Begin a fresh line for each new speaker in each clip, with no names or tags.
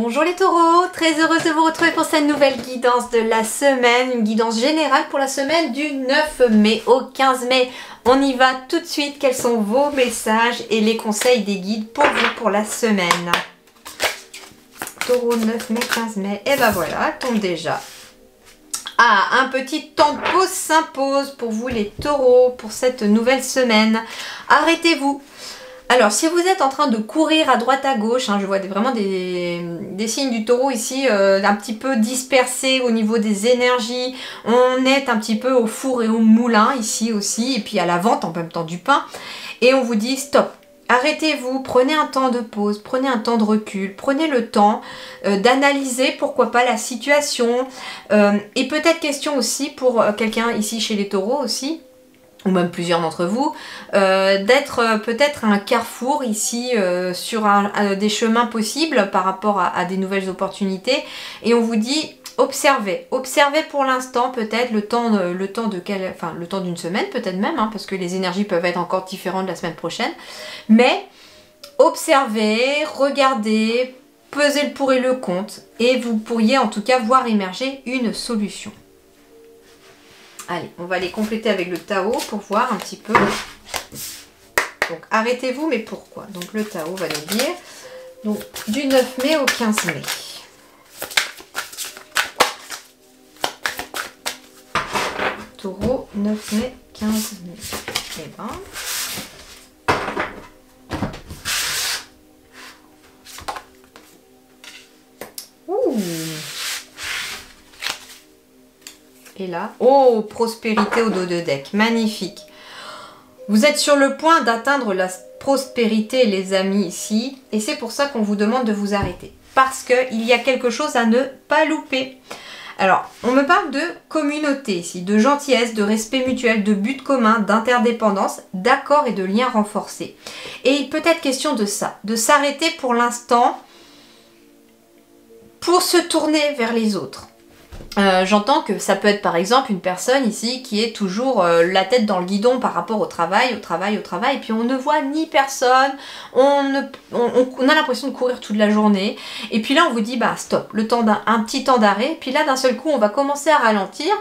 Bonjour les taureaux, très heureuse de vous retrouver pour cette nouvelle guidance de la semaine, une guidance générale pour la semaine du 9 mai au 15 mai. On y va tout de suite, quels sont vos messages et les conseils des guides pour vous pour la semaine. Taureau 9 mai, 15 mai, et ben voilà, elle tombe déjà. Ah, un petit temps de pause s'impose pour vous les taureaux pour cette nouvelle semaine. Arrêtez-vous. Alors, si vous êtes en train de courir à droite à gauche, je vois vraiment des signes du taureau ici, un petit peu dispersés au niveau des énergies. On est un petit peu au four et au moulin ici aussi, et puis à la vente en même temps du pain. Et on vous dit stop. Arrêtez-vous, prenez un temps de pause, prenez un temps de recul, prenez le temps d'analyser pourquoi pas la situation. Et peut-être question aussi pour quelqu'un ici chez les taureaux aussi, ou même plusieurs d'entre vous, d'être peut-être un carrefour ici sur des chemins possibles par rapport à des nouvelles opportunités. Et on vous dit observez pour l'instant peut-être le temps d'une semaine peut-être même, parce que les énergies peuvent être encore différentes la semaine prochaine. Mais observez, regardez, pesez le pour et le contre et vous pourriez en tout cas voir émerger une solution. Allez, on va les compléter avec le Tao pour voir un petit peu. Donc arrêtez-vous, mais pourquoi? Donc le Tao va nous dire donc, du 9 mai au 15 mai. Taureau, 9 mai, 15 mai. Eh ben. Ouh. Et là, oh, prospérité au dos de deck, magnifique. Vous êtes sur le point d'atteindre la prospérité, les amis, ici. Et c'est pour ça qu'on vous demande de vous arrêter. Parce qu'il y a quelque chose à ne pas louper. Alors, on me parle de communauté ici, de gentillesse, de respect mutuel, de but commun, d'interdépendance, d'accord et de liens renforcés. Et il peut être question de ça, de s'arrêter pour l'instant pour se tourner vers les autres. J'entends que ça peut être par exemple une personne ici qui est toujours la tête dans le guidon par rapport au travail, et puis on ne voit ni personne, on a l'impression de courir toute la journée, et puis là on vous dit bah stop, le temps un petit temps d'arrêt, puis là d'un seul coup on va commencer à ralentir,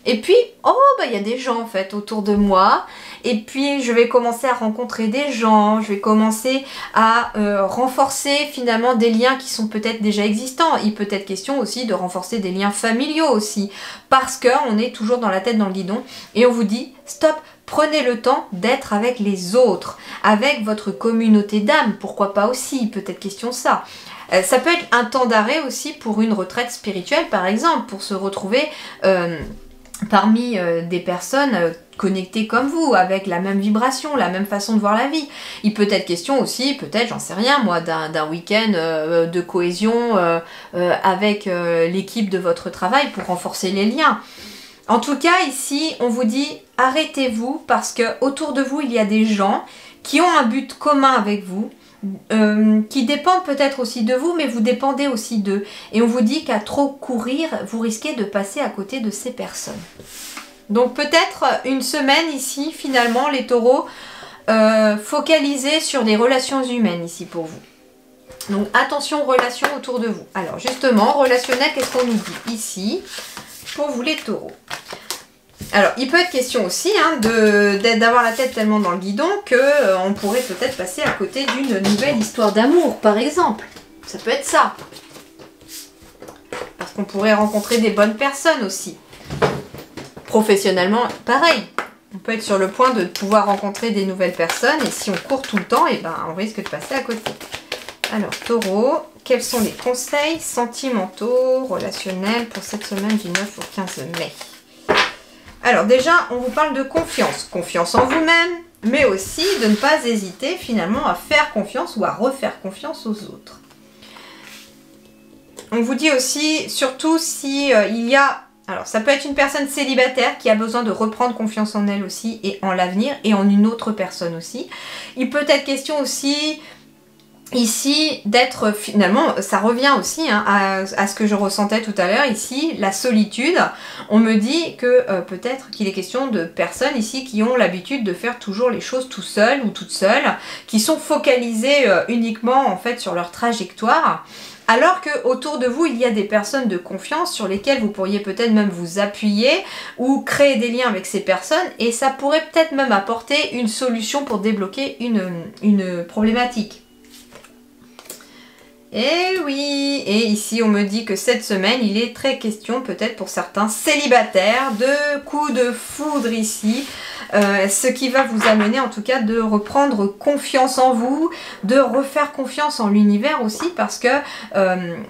et puis oh bah il y a des gens en fait autour de moi, et puis je vais commencer à rencontrer des gens, je vais commencer à renforcer finalement des liens qui sont peut-être déjà existants. Il peut être question aussi de renforcer des liens familiaux aussi, parce qu'on est toujours dans la tête dans le guidon, et on vous dit stop, prenez le temps d'être avec les autres, avec votre communauté d'âme, pourquoi pas aussi, peut-être question ça. Ça peut être un temps d'arrêt aussi pour une retraite spirituelle par exemple, pour se retrouver parmi des personnes connectées comme vous, avec la même vibration, la même façon de voir la vie. Il peut être question aussi, peut-être, j'en sais rien moi, d'un week-end de cohésion avec l'équipe de votre travail pour renforcer les liens. En tout cas, ici, on vous dit arrêtez-vous parce que autour de vous, il y a des gens qui ont un but commun avec vous, qui dépendent peut-être aussi de vous, mais vous dépendez aussi d'eux. Et on vous dit qu'à trop courir, vous risquez de passer à côté de ces personnes. Donc peut-être une semaine ici, finalement, les taureaux, focalisés sur les relations humaines ici pour vous. Donc attention aux relations autour de vous. Alors justement, relationnel, qu'est-ce qu'on nous dit ici pour vous les taureaux? Alors, il peut être question aussi d'avoir la tête tellement dans le guidon qu'on pourrait peut-être passer à côté d'une nouvelle histoire d'amour, par exemple. Ça peut être ça. Parce qu'on pourrait rencontrer des bonnes personnes aussi. Professionnellement, pareil. On peut être sur le point de pouvoir rencontrer des nouvelles personnes et si on court tout le temps, on risque de passer à côté. Alors, taureau, quels sont les conseils sentimentaux, relationnels pour cette semaine du 9 au 15 mai? Alors déjà, on vous parle de confiance. Confiance en vous-même, mais aussi de ne pas hésiter finalement à faire confiance ou à refaire confiance aux autres. On vous dit aussi, surtout si il y a... Alors ça peut être une personne célibataire qui a besoin de reprendre confiance en elle aussi et en l'avenir et en une autre personne aussi. Il peut être question aussi... Ici, d'être finalement, ça revient aussi à ce que je ressentais tout à l'heure ici, la solitude. On me dit que peut-être qu'il est question de personnes ici qui ont l'habitude de faire toujours les choses tout seuls ou toutes seules, qui sont focalisées uniquement en fait sur leur trajectoire, Alors que autour de vous, il y a des personnes de confiance sur lesquelles vous pourriez peut-être même vous appuyer ou créer des liens avec ces personnes et ça pourrait peut-être même apporter une solution pour débloquer une problématique. Et oui, et ici on me dit que cette semaine il est très question peut-être pour certains célibataires de coups de foudre ici, ce qui va vous amener en tout cas de reprendre confiance en vous, de refaire confiance en l'univers aussi parce que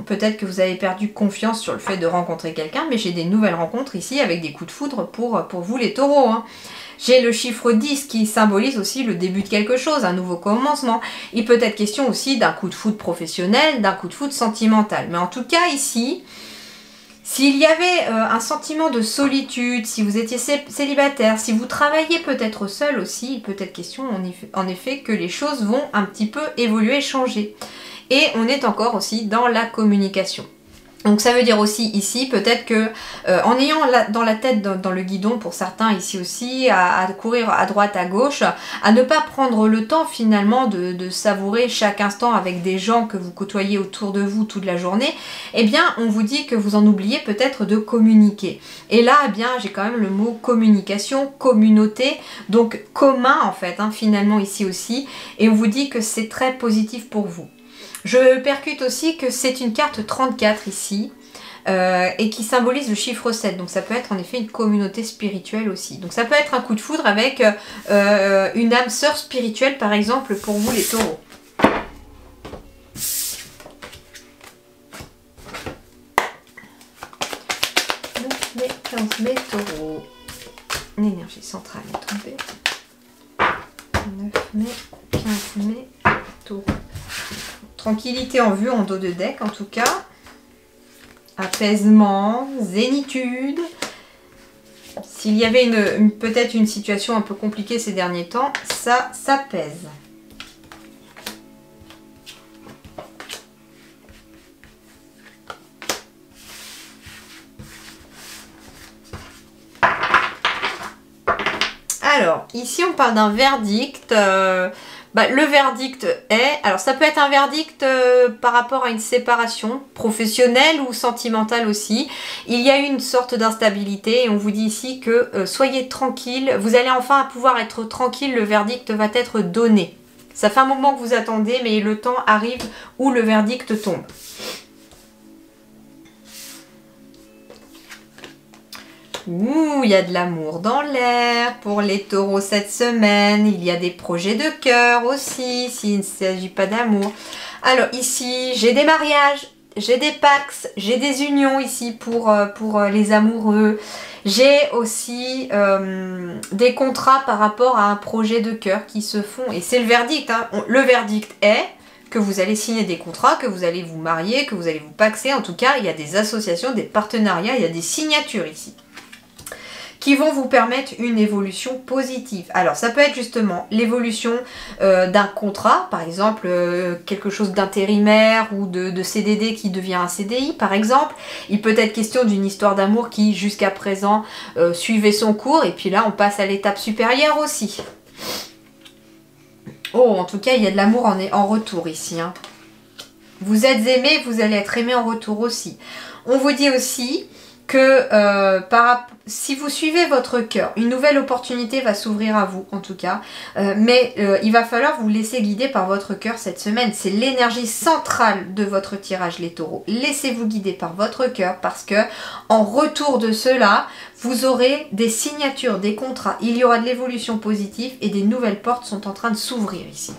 peut-être que vous avez perdu confiance sur le fait de rencontrer quelqu'un, mais j'ai des nouvelles rencontres ici avec des coups de foudre pour vous les taureaux, hein. J'ai le chiffre 10 qui symbolise aussi le début de quelque chose, un nouveau commencement. Il peut être question aussi d'un coup de foudre professionnel, d'un coup de foudre sentimental. Mais en tout cas ici, s'il y avait un sentiment de solitude, si vous étiez célibataire, si vous travaillez peut-être seul aussi, il peut être question en effet que les choses vont un petit peu évoluer, changer. Et on est encore aussi dans la communication. Donc ça veut dire aussi ici peut-être que en ayant dans la tête dans le guidon pour certains ici aussi à courir à droite à gauche, à ne pas prendre le temps finalement de savourer chaque instant avec des gens que vous côtoyez autour de vous toute la journée, eh bien on vous dit que vous en oubliez peut-être de communiquer. Et là eh bien j'ai quand même le mot communication, communauté, donc commun en fait hein, finalement ici aussi, et on vous dit que c'est très positif pour vous. Je percute aussi que c'est une carte 34 ici et qui symbolise le chiffre 7. Donc ça peut être en effet une communauté spirituelle aussi. Donc ça peut être un coup de foudre avec une âme sœur spirituelle par exemple pour vous les taureaux. 9 mai, 15 mai, taureau. L'énergie centrale est tombée. 9 mai, 15 mai, taureau. Tranquillité en vue en dos de deck en tout cas. Apaisement, zénitude. S'il y avait peut-être une situation un peu compliquée ces derniers temps, ça s'apaise. Alors, ici on parle d'un verdict. Le verdict est, alors ça peut être un verdict par rapport à une séparation professionnelle ou sentimentale aussi. Il y a eu une sorte d'instabilité et on vous dit ici que soyez tranquille, vous allez enfin pouvoir être tranquille, le verdict va être donné. Ça fait un moment que vous attendez mais le temps arrive où le verdict tombe. Ouh, il y a de l'amour dans l'air pour les taureaux cette semaine. Il y a des projets de cœur aussi, s'il ne s'agit pas d'amour. Alors ici, j'ai des mariages, j'ai des pax, j'ai des unions ici pour les amoureux. J'ai aussi des contrats par rapport à un projet de cœur qui se font. Et c'est le verdict. Hein. Le verdict est que vous allez signer des contrats, que vous allez vous marier, que vous allez vous paxer. En tout cas, il y a des associations, des partenariats, il y a des signatures ici qui vont vous permettre une évolution positive. Alors ça peut être justement l'évolution d'un contrat, par exemple quelque chose d'intérimaire ou de CDD qui devient un CDI par exemple. Il peut être question d'une histoire d'amour qui jusqu'à présent suivait son cours et puis là on passe à l'étape supérieure aussi. Oh, en tout cas il y a de l'amour en retour ici. Hein. Vous êtes aimé, vous allez être aimé en retour aussi. On vous dit aussi que si vous suivez votre cœur, une nouvelle opportunité va s'ouvrir à vous en tout cas, mais il va falloir vous laisser guider par votre cœur cette semaine. C'est l'énergie centrale de votre tirage les taureaux. Laissez-vous guider par votre cœur parce que en retour de cela, vous aurez des signatures, des contrats, il y aura de l'évolution positive et des nouvelles portes sont en train de s'ouvrir ici.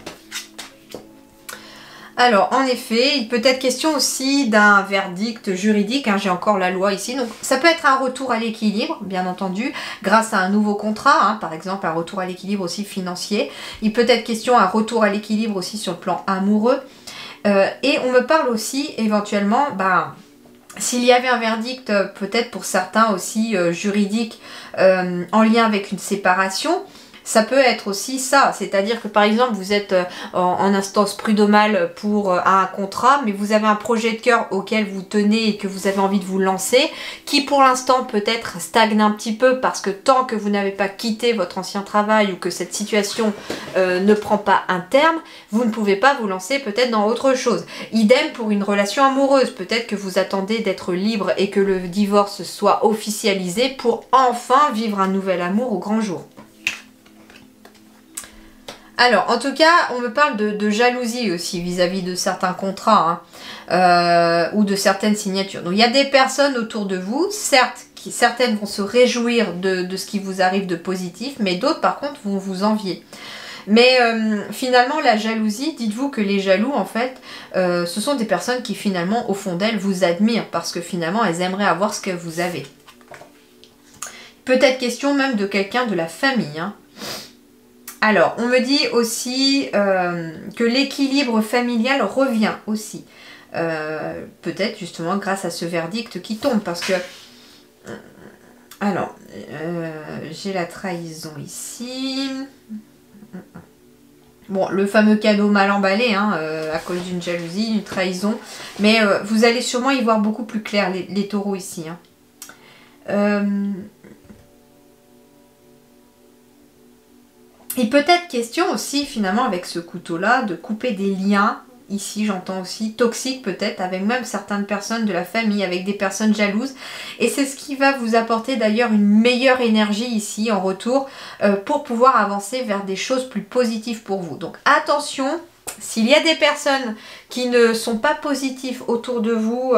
Alors, en effet, il peut être question aussi d'un verdict juridique, hein, j'ai encore la loi ici, donc ça peut être un retour à l'équilibre, bien entendu, grâce à un nouveau contrat, hein, par exemple un retour à l'équilibre aussi financier. Il peut être question d'un retour à l'équilibre aussi sur le plan amoureux. Et on me parle aussi éventuellement, s'il y avait un verdict peut-être pour certains aussi juridique en lien avec une séparation, Ça peut être aussi ça, c'est-à-dire que par exemple vous êtes en instance prud'homale pour un contrat, mais vous avez un projet de cœur auquel vous tenez et que vous avez envie de vous lancer, qui pour l'instant peut-être stagne un petit peu parce que tant que vous n'avez pas quitté votre ancien travail ou que cette situation ne prend pas un terme, vous ne pouvez pas vous lancer peut-être dans autre chose. Idem pour une relation amoureuse, peut-être que vous attendez d'être libre et que le divorce soit officialisé pour enfin vivre un nouvel amour au grand jour. Alors, en tout cas, on me parle de jalousie aussi vis-à-vis de certains contrats ou de certaines signatures. Donc, il y a des personnes autour de vous, certes, certaines vont se réjouir de ce qui vous arrive de positif, mais d'autres, par contre, vont vous envier. Mais finalement, la jalousie, dites-vous que les jaloux, en fait, ce sont des personnes qui, finalement, au fond d'elles, vous admirent parce que, finalement, elles aimeraient avoir ce que vous avez. Peut-être question même de quelqu'un de la famille, hein. Alors, on me dit aussi que l'équilibre familial revient aussi. Peut-être justement grâce à ce verdict qui tombe. Parce que... Alors, j'ai la trahison ici. Bon, le fameux cadeau mal emballé, hein, à cause d'une jalousie, d'une trahison. Mais vous allez sûrement y voir beaucoup plus clair, les taureaux ici. Hein. Et peut-être question aussi finalement avec ce couteau-là de couper des liens, ici j'entends aussi toxiques peut-être, avec même certaines personnes de la famille, avec des personnes jalouses. Et c'est ce qui va vous apporter d'ailleurs une meilleure énergie ici en retour pour pouvoir avancer vers des choses plus positives pour vous. Donc attention, s'il y a des personnes qui ne sont pas positives autour de vous,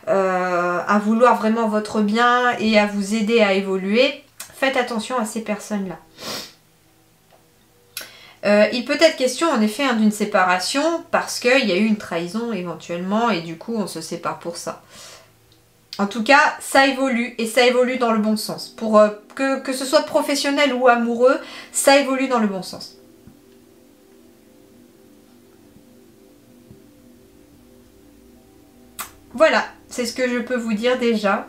à vouloir vraiment votre bien et à vous aider à évoluer, faites attention à ces personnes-là. Il peut être question en effet d'une séparation parce qu'il y a eu une trahison éventuellement et du coup on se sépare pour ça. En tout cas ça évolue et ça évolue dans le bon sens. Pour que ce soit professionnel ou amoureux, ça évolue dans le bon sens. Voilà, c'est ce que je peux vous dire déjà.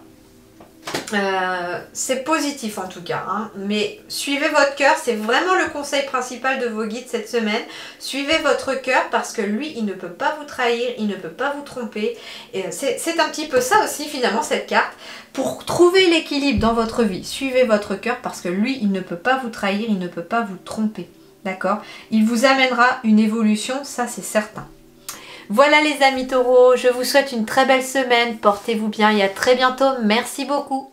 C'est positif en tout cas, hein, mais suivez votre cœur, c'est vraiment le conseil principal de vos guides cette semaine. Suivez votre cœur parce que lui, il ne peut pas vous trahir, il ne peut pas vous tromper. C'est un petit peu ça aussi finalement cette carte. Pour trouver l'équilibre dans votre vie, suivez votre cœur parce que lui, il ne peut pas vous trahir, il ne peut pas vous tromper. D'accord? Il vous amènera une évolution, ça c'est certain. Voilà les amis taureaux, je vous souhaite une très belle semaine, portez-vous bien et à très bientôt, merci beaucoup.